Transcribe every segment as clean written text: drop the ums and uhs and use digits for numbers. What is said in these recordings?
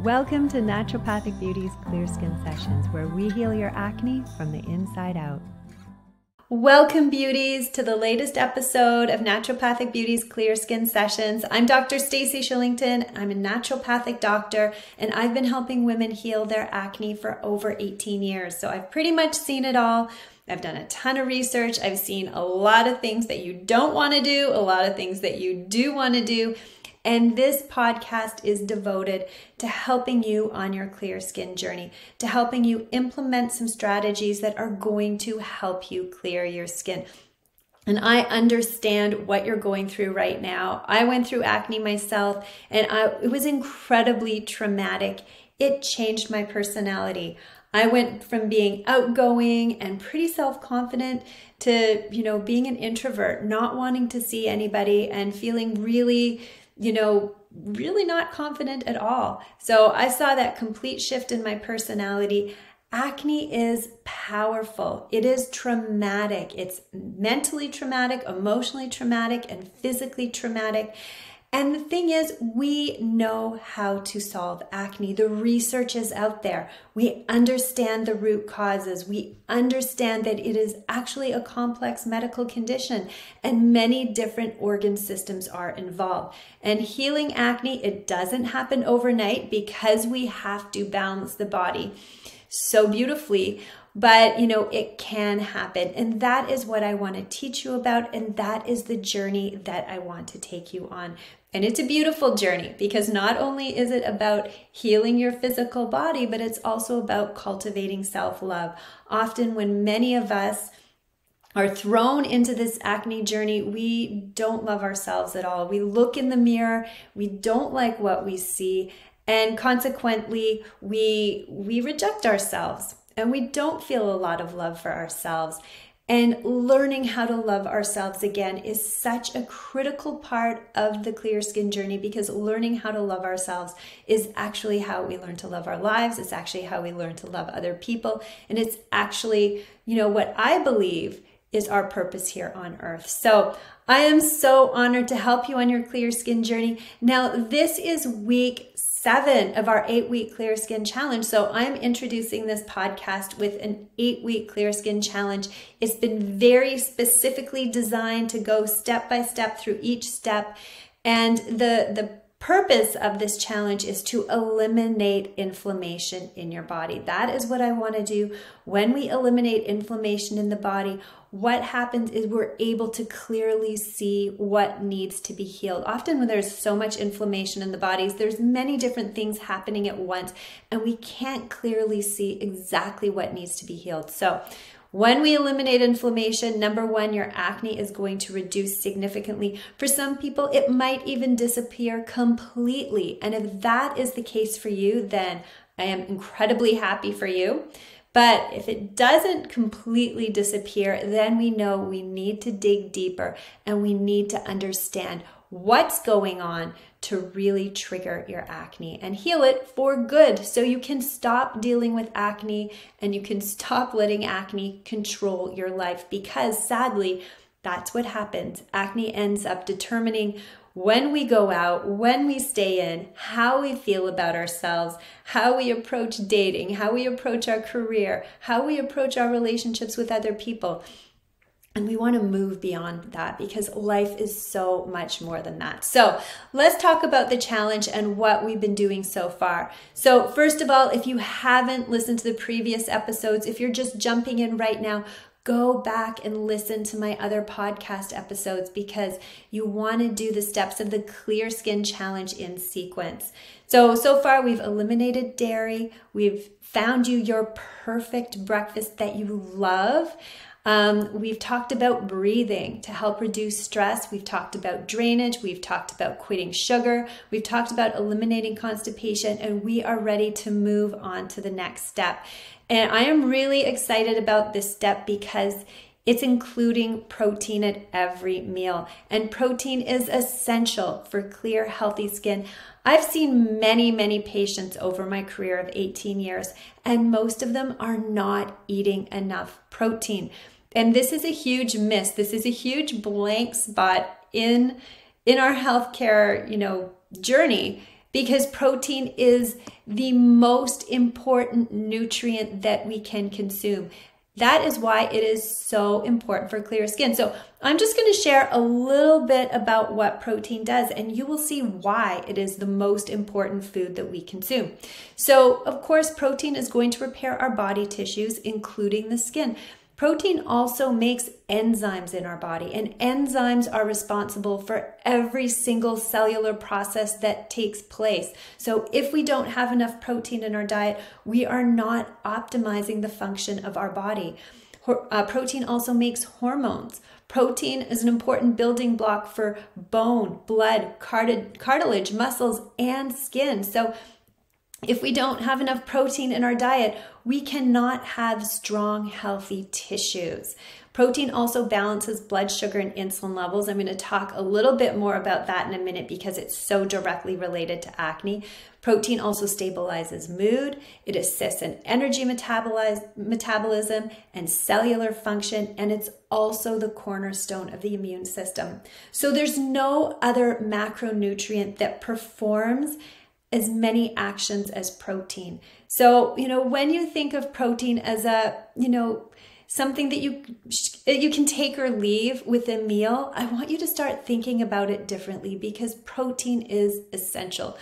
Welcome to Naturopathic Beauty's Clear Skin Sessions, where we heal your acne from the inside out. Welcome, beauties, to the latest episode of Naturopathic Beauty's Clear Skin Sessions. I'm Dr. Stacey Shillington. I'm a naturopathic doctor, and I've been helping women heal their acne for over 18 years. So I've pretty much seen it all. I've done a ton of research. I've seen a lot of things that you don't want to do, a lot of things that you do want to do. And this podcast is devoted to helping you on your clear skin journey, to helping you implement some strategies that are going to help you clear your skin. And I understand what you're going through right now. I went through acne myself, and it was incredibly traumatic. It changed my personality. I went from being outgoing and pretty self-confident to, being an introvert, not wanting to see anybody and feeling really not confident at all. So I saw that complete shift in my personality. Acne is powerful. It is traumatic. It's mentally traumatic, emotionally traumatic, and physically traumatic. And the thing is, we know how to solve acne. The research is out there. We understand the root causes. We understand that it is actually a complex medical condition and many different organ systems are involved. And healing acne, it doesn't happen overnight because we have to balance the body so beautifully. But, it can happen. And that is what I want to teach you about. And that is the journey that I want to take you on. And it's a beautiful journey because not only is it about healing your physical body, but it's also about cultivating self-love. Often when many of us are thrown into this acne journey, we don't love ourselves at all. We look in the mirror, we don't like what we see, and consequently, we reject ourselves. And we don't feel a lot of love for ourselves. And learning how to love ourselves again is such a critical part of the clear skin journey, because learning how to love ourselves is actually how we learn to love our lives. It's actually how we learn to love other people. And it's actually, what I believe is our purpose here on earth. So I am so honored to help you on your clear skin journey. Now, this is week 7 of our 8-week clear skin challenge. So I'm introducing this podcast with an 8-week clear skin challenge. It's been very specifically designed to go step by step through each step. And the purpose of this challenge is to eliminate inflammation in your body. That is what I want to do. When we eliminate inflammation in the body, what happens is we're able to clearly see what needs to be healed. Often when there's so much inflammation in the bodies, there's many different things happening at once, and we can't clearly see exactly what needs to be healed. So when we eliminate inflammation, number one, your acne is going to reduce significantly. For some people, it might even disappear completely. And if that is the case for you, then I am incredibly happy for you. But if it doesn't completely disappear, then we know we need to dig deeper and we need to understand what's going on to really trigger your acne and heal it for good, so you can stop dealing with acne and you can stop letting acne control your life, because sadly, that's what happens. Acne ends up determining when we go out, when we stay in, how we feel about ourselves, how we approach dating, how we approach our career, how we approach our relationships with other people. And we want to move beyond that because life is so much more than that. So let's talk about the challenge and what we've been doing so far. So first of all, if you haven't listened to the previous episodes, if you're just jumping in right now, go back and listen to my other podcast episodes, because you want to do the steps of the Clear Skin Challenge in sequence. So far we've eliminated dairy. We've found you your perfect breakfast that you love. We've talked about breathing to help reduce stress. We've talked about drainage. We've talked about quitting sugar. We've talked about eliminating constipation, and we are ready to move on to the next step. And I am really excited about this step because it's including protein at every meal. And protein is essential for clear, healthy skin. I've seen many patients over my career of 18 years, and most of them are not eating enough protein. And this is a huge miss. This is a huge blank spot in our healthcare, journey, because protein is the most important nutrient that we can consume. That is why it is so important for clear skin. So I'm just going to share a little bit about what protein does, and you will see why it is the most important food that we consume. So, of course, protein is going to repair our body tissues, including the skin. Protein also makes enzymes in our body, and enzymes are responsible for every single cellular process that takes place. So if we don't have enough protein in our diet, we are not optimizing the function of our body. Protein also makes hormones. Protein is an important building block for bone, blood, cartilage, muscles, and skin. So if we don't have enough protein in our diet, we cannot have strong, healthy tissues. Protein also balances blood sugar and insulin levels. I'm going to talk a little bit more about that in a minute because it's so directly related to acne. Protein also stabilizes mood. It assists in energy metabolism and cellular function, and it's also the cornerstone of the immune system. So there's no other macronutrient that performs as many actions as protein. So, when you think of protein as something that you can take or leave with a meal, I want you to start thinking about it differently because protein is essential,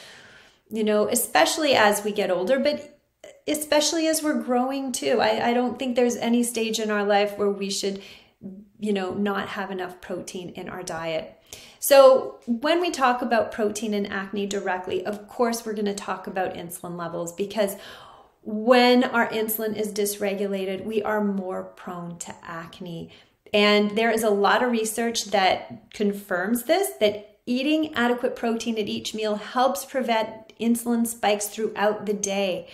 especially as we get older, but especially as we're growing too. I don't think there's any stage in our life where we should, not have enough protein in our diet. So when we talk about protein and acne directly, of course, we're going to talk about insulin levels because when our insulin is dysregulated, we are more prone to acne. And there is a lot of research that confirms this, that eating adequate protein at each meal helps prevent insulin spikes throughout the day.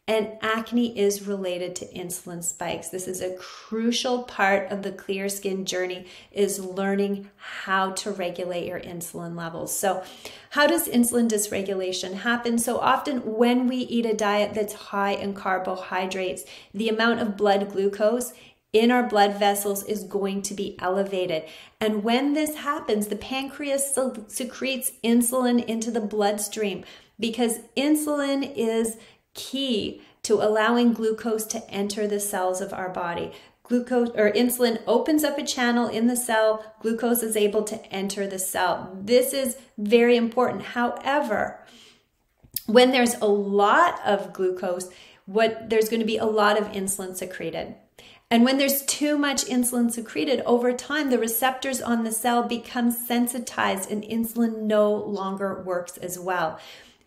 And acne is related to insulin spikes. This is a crucial part of the clear skin journey, is learning how to regulate your insulin levels. So how does insulin dysregulation happen? So often when we eat a diet that's high in carbohydrates, the amount of blood glucose in our blood vessels is going to be elevated. And when this happens, the pancreas secretes insulin into the bloodstream because insulin is key to allowing glucose to enter the cells of our body. Insulin opens up a channel in the cell, glucose is able to enter the cell. This is very important. However, when there's a lot of glucose, there's going to be a lot of insulin secreted. And when there's too much insulin secreted, over time, the receptors on the cell become sensitized and insulin no longer works as well.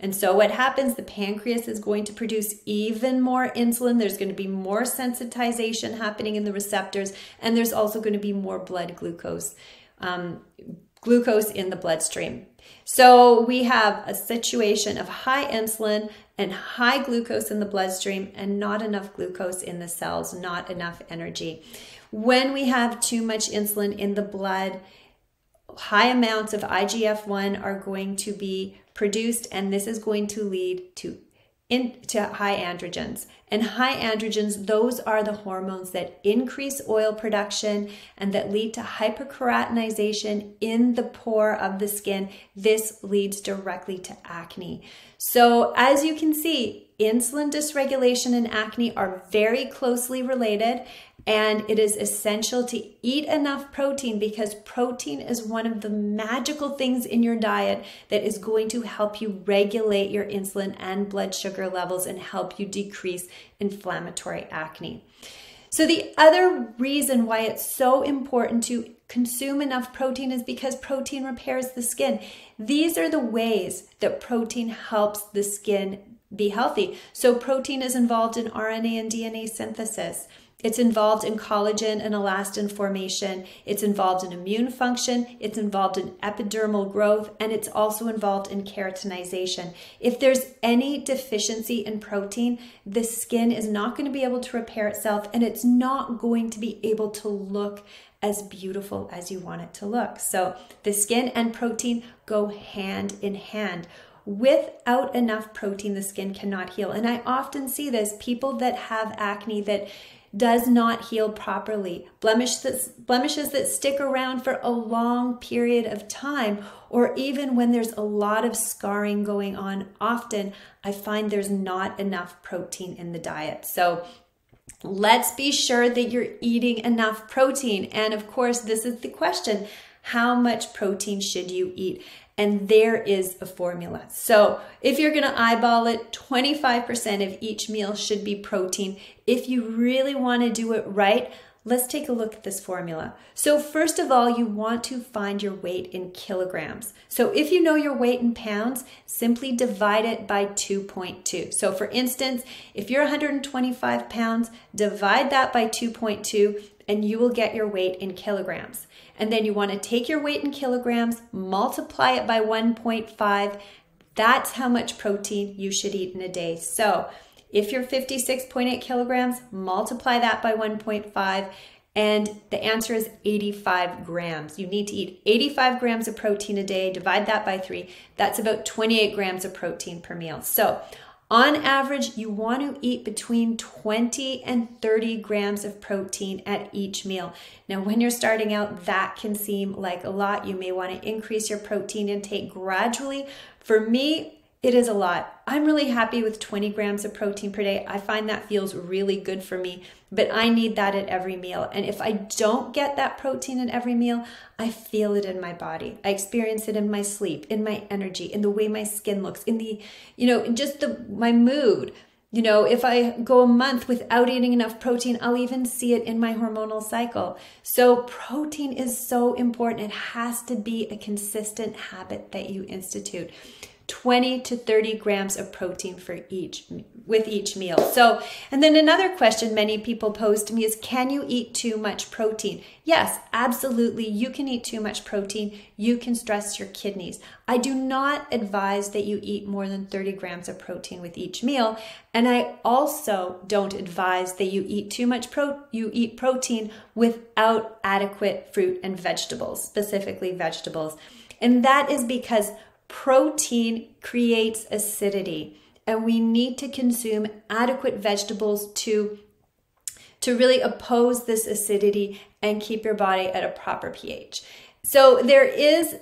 And so what happens, the pancreas is going to produce even more insulin. There's going to be more sensitization happening in the receptors, and there's also going to be more blood glucose in the bloodstream. So we have a situation of high insulin and high glucose in the bloodstream and not enough glucose in the cells, not enough energy. When we have too much insulin in the blood, high amounts of IGF-1 are going to be produced, and this is going to lead to high androgens. And high androgens, those are the hormones that increase oil production and that lead to hyperkeratinization in the pore of the skin. This leads directly to acne. So as you can see, insulin dysregulation and acne are very closely related, and it is essential to eat enough protein because protein is one of the magical things in your diet that is going to help you regulate your insulin and blood sugar levels and help you decrease inflammatory acne. So the other reason why it's so important to consume enough protein is because protein repairs the skin. These are the ways that protein helps the skin be healthy. So protein is involved in RNA and DNA synthesis. It's involved in collagen and elastin formation. It's involved in immune function. It's involved in epidermal growth, and it's also involved in keratinization. If there's any deficiency in protein, the skin is not going to be able to repair itself, and it's not going to be able to look as beautiful as you want it to look. So the skin and protein go hand in hand. Without enough protein, the skin cannot heal. And I often see this, people that have acne that does not heal properly. Blemishes that stick around for a long period of time, or even when there's a lot of scarring going on, often I find there's not enough protein in the diet. So let's be sure that you're eating enough protein. And of course, this is the question: how much protein should you eat? And there is a formula. So if you're going to eyeball it, 25% of each meal should be protein. If you really want to do it right, let's take a look at this formula. So first of all, you want to find your weight in kilograms. So if you know your weight in pounds, simply divide it by 2.2. So for instance, if you're 125 pounds, divide that by 2.2 and you will get your weight in kilograms. And then you want to take your weight in kilograms, multiply it by 1.5. That's how much protein you should eat in a day. So if you're 56.8 kilograms, multiply that by 1.5, and the answer is 85 grams. You need to eat 85 grams of protein a day, divide that by 3. That's about 28 grams of protein per meal. So on average, you want to eat between 20 and 30 grams of protein at each meal. Now, when you're starting out, that can seem like a lot. You may want to increase your protein intake gradually. For me, it is a lot. I'm really happy with 20 grams of protein per day. I find that feels really good for me, but I need that at every meal. And if I don't get that protein in every meal, I feel it in my body. I experience it in my sleep, in my energy, in the way my skin looks, in the, my mood. If I go a month without eating enough protein, I'll even see it in my hormonal cycle. So protein is so important. It has to be a consistent habit that you institute. 20 to 30 grams of protein with each meal. So, and then another question many people pose to me is, can you eat too much protein? Yes, absolutely. You can eat too much protein. You can stress your kidneys. I do not advise that you eat more than 30 grams of protein with each meal. And I also don't advise that you eat too much protein without adequate fruit and vegetables, specifically vegetables. And that is because protein creates acidity, and we need to consume adequate vegetables to really oppose this acidity and keep your body at a proper pH. So there is,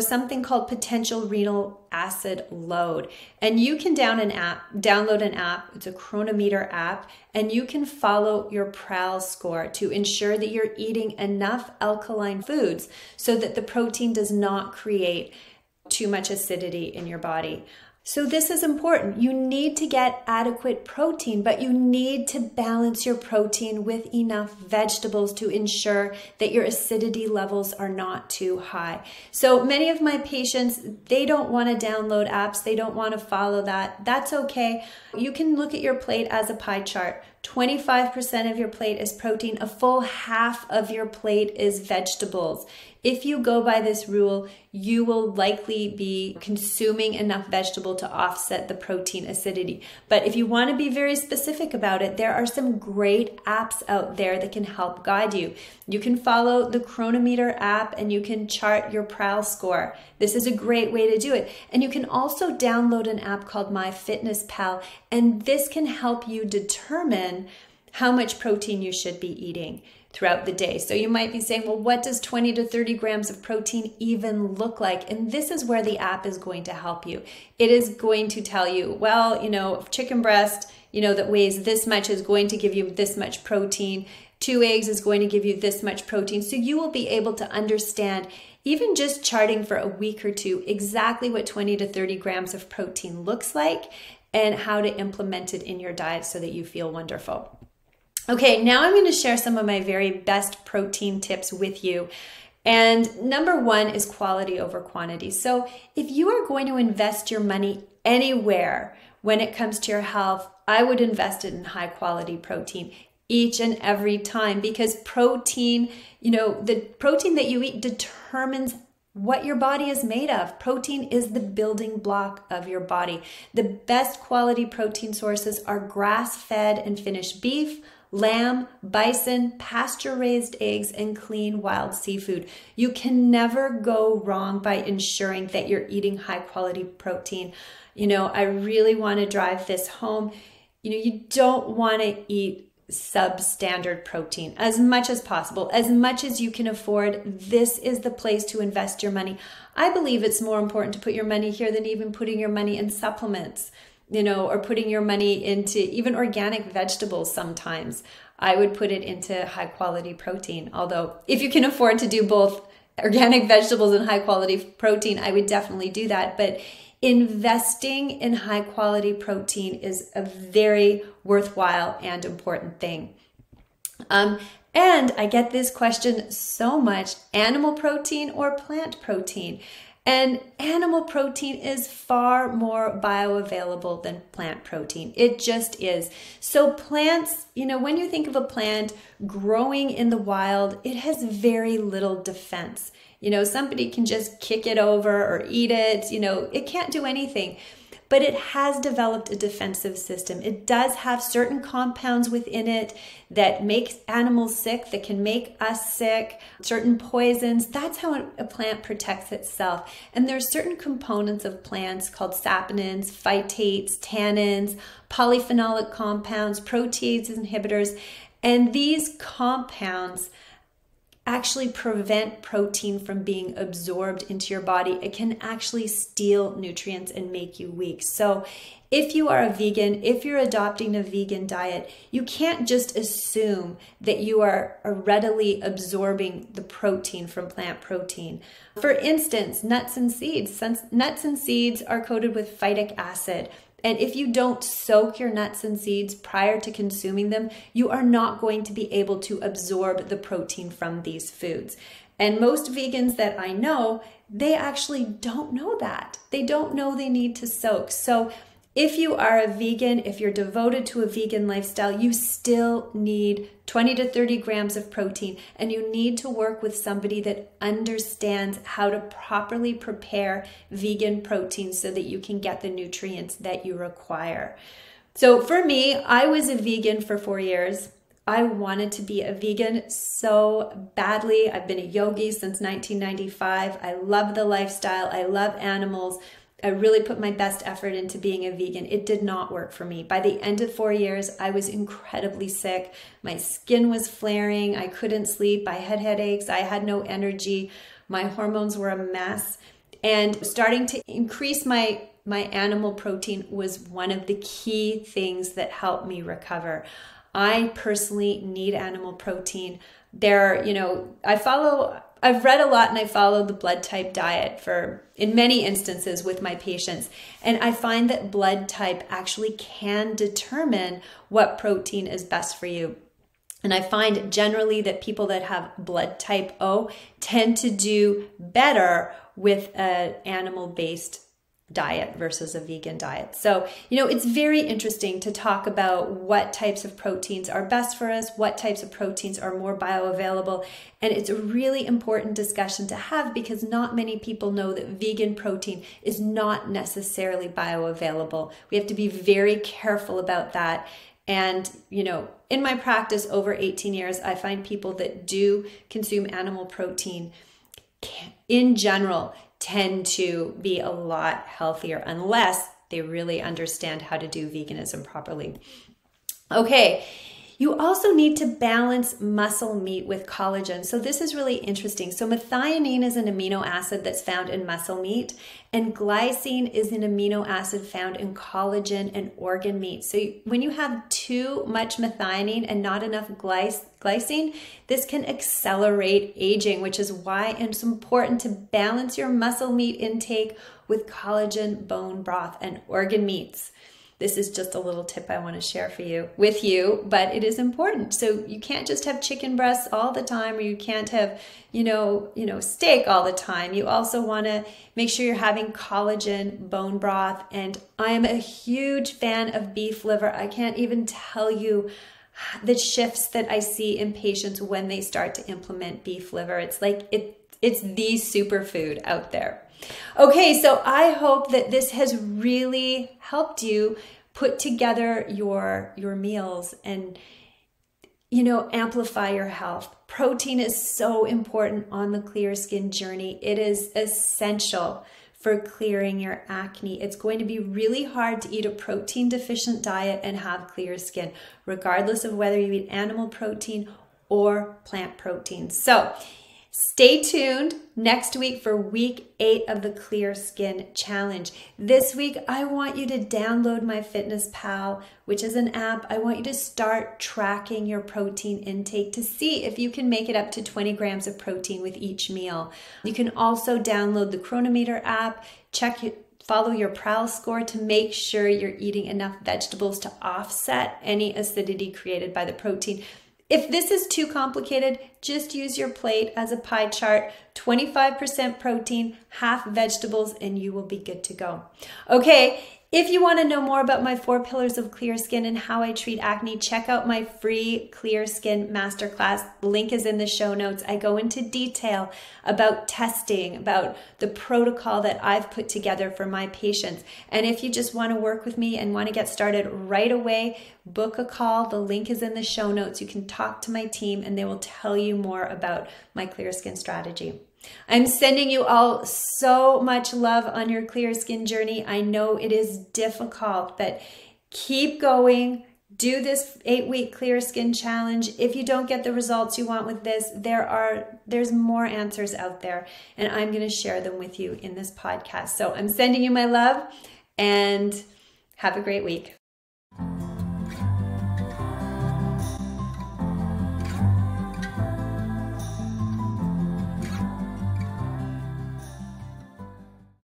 something called potential renal acid load, and you can download an app. It's a chronometer app, and you can follow your PRAL score to ensure that you're eating enough alkaline foods so that the protein does not create too much acidity in your body. So this is important. You need to get adequate protein, but you need to balance your protein with enough vegetables to ensure that your acidity levels are not too high. So many of my patients, they don't want to download apps. They don't want to follow that. That's okay. You can look at your plate as a pie chart. 25% of your plate is protein. A full half of your plate is vegetables. If you go by this rule, you will likely be consuming enough vegetable to offset the protein acidity. But if you want to be very specific about it, there are some great apps out there that can help guide you. You can follow the Chronometer app and you can chart your PRAL score. This is a great way to do it. And you can also download an app called MyFitnessPal, and this can help you determine how much protein you should be eating throughout the day. So you might be saying, well, what does 20 to 30 grams of protein even look like? And this is where the app is going to help you. It is going to tell you, well, chicken breast, that weighs this much is going to give you this much protein. 2 eggs is going to give you this much protein. So you will be able to understand, even just charting for a week or two, exactly what 20 to 30 grams of protein looks like and how to implement it in your diet so that you feel wonderful. Okay, now I'm going to share some of my very best protein tips with you. And number one is quality over quantity. So if you are going to invest your money anywhere when it comes to your health, I would invest it in high quality protein each and every time, because protein, the protein that you eat determines what your body is made of. Protein is the building block of your body. The best quality protein sources are grass-fed and finished beef, lamb, bison, pasture-raised eggs, and clean wild seafood. You can never go wrong by ensuring that you're eating high-quality protein. I really want to drive this home. You don't want to eat substandard protein as much as possible, as much as you can afford. This is the place to invest your money. I believe it's more important to put your money here than even putting your money in supplements, or putting your money into even organic vegetables. Sometimes I would put it into high quality protein. Although if you can afford to do both organic vegetables and high quality protein, I would definitely do that. But investing in high quality protein is a very worthwhile and important thing. And I get this question so much: animal protein or plant protein? And animal protein is far more bioavailable than plant protein. It just is. So plants, when you think of a plant growing in the wild, it has very little defense. Somebody can just kick it over or eat it. It can't do anything. But it has developed a defensive system. It does have certain compounds within it that make animals sick, that can make us sick, certain poisons. That's how a plant protects itself. And there's certain components of plants called saponins, phytates, tannins, polyphenolic compounds, protease inhibitors. And these compounds actually prevent protein from being absorbed into your body. It can actually steal nutrients and make you weak. So if you are a vegan, if you're adopting a vegan diet, you can't just assume that you are readily absorbing the protein from plant protein. For instance, nuts and seeds. Nuts and seeds are coated with phytic acid. And if you don't soak your nuts and seeds prior to consuming them, you are not going to be able to absorb the protein from these foods. And most vegans that I know, they actually don't know that. They don't know they need to soak. So if you are a vegan, if you're devoted to a vegan lifestyle, you still need 20 to 30 grams of protein, and you need to work with somebody that understands how to properly prepare vegan protein so that you can get the nutrients that you require. So for me, I was a vegan for 4 years. I wanted to be a vegan so badly. I've been a yogi since 1995. I love the lifestyle. I love animals. I really put my best effort into being a vegan. It did not work for me. By the end of 4 years, I was incredibly sick. My skin was flaring. I couldn't sleep. I had headaches. I had no energy. My hormones were a mess. And starting to increase my animal protein was one of the key things that helped me recover. I personally need animal protein. I've read a lot and I follow the blood type diet in many instances with my patients. And I find that blood type actually can determine what protein is best for you. And I find generally that people that have blood type O tend to do better with an animal-based diet versus a vegan diet. So, it's very interesting to talk about what types of proteins are best for us, what types of proteins are more bioavailable. And it's a really important discussion to have because not many people know that vegan protein is not necessarily bioavailable. We have to be very careful about that. And, in my practice over 18 years, I find people that do consume animal protein in general tend to be a lot healthier unless they really understand how to do veganism properly. Okay, you also need to balance muscle meat with collagen. So this is really interesting. So methionine is an amino acid that's found in muscle meat, and glycine is an amino acid found in collagen and organ meat. So when you have too much methionine and not enough glycine, this can accelerate aging, which is why it's important to balance your muscle meat intake with collagen, bone broth, and organ meats. This is just a little tip I want to share with you, but it is important. So you can't just have chicken breasts all the time, or you can't have, steak all the time. You also want to make sure you're having collagen, bone broth, and I am a huge fan of beef liver. I can't even tell you the shifts that I see in patients when they start to implement beef liver. It's like it's the superfood out there. Okay, so I hope that this has really helped you put together your meals and amplify your health. Protein is so important on the clear skin journey. It is essential for clearing your acne. It's going to be really hard to eat a protein deficient diet and have clear skin, regardless of whether you eat animal protein or plant protein. So stay tuned next week for week 8 of the Clear Skin Challenge. This week, I want you to download My Fitness Pal, which is an app. I want you to start tracking your protein intake to see if you can make it up to 20 grams of protein with each meal. You can also download the Chronometer app, follow your Prowl score to make sure you're eating enough vegetables to offset any acidity created by the protein. If this is too complicated, just use your plate as a pie chart, 25% protein, half vegetables, and you will be good to go. Okay, if you want to know more about my 4 pillars of clear skin and how I treat acne, check out my free Clear Skin Masterclass. Link is in the show notes. I go into detail about testing, about the protocol that I've put together for my patients. And if you just want to work with me and want to get started right away, book a call. The link is in the show notes. You can talk to my team and they will tell you more about my clear skin strategy. I'm sending you all so much love on your clear skin journey. I know it is difficult, but keep going. Do this 8-week clear skin challenge. If you don't get the results you want with this, there's more answers out there, and I'm going to share them with you in this podcast. So I'm sending you my love, and have a great week.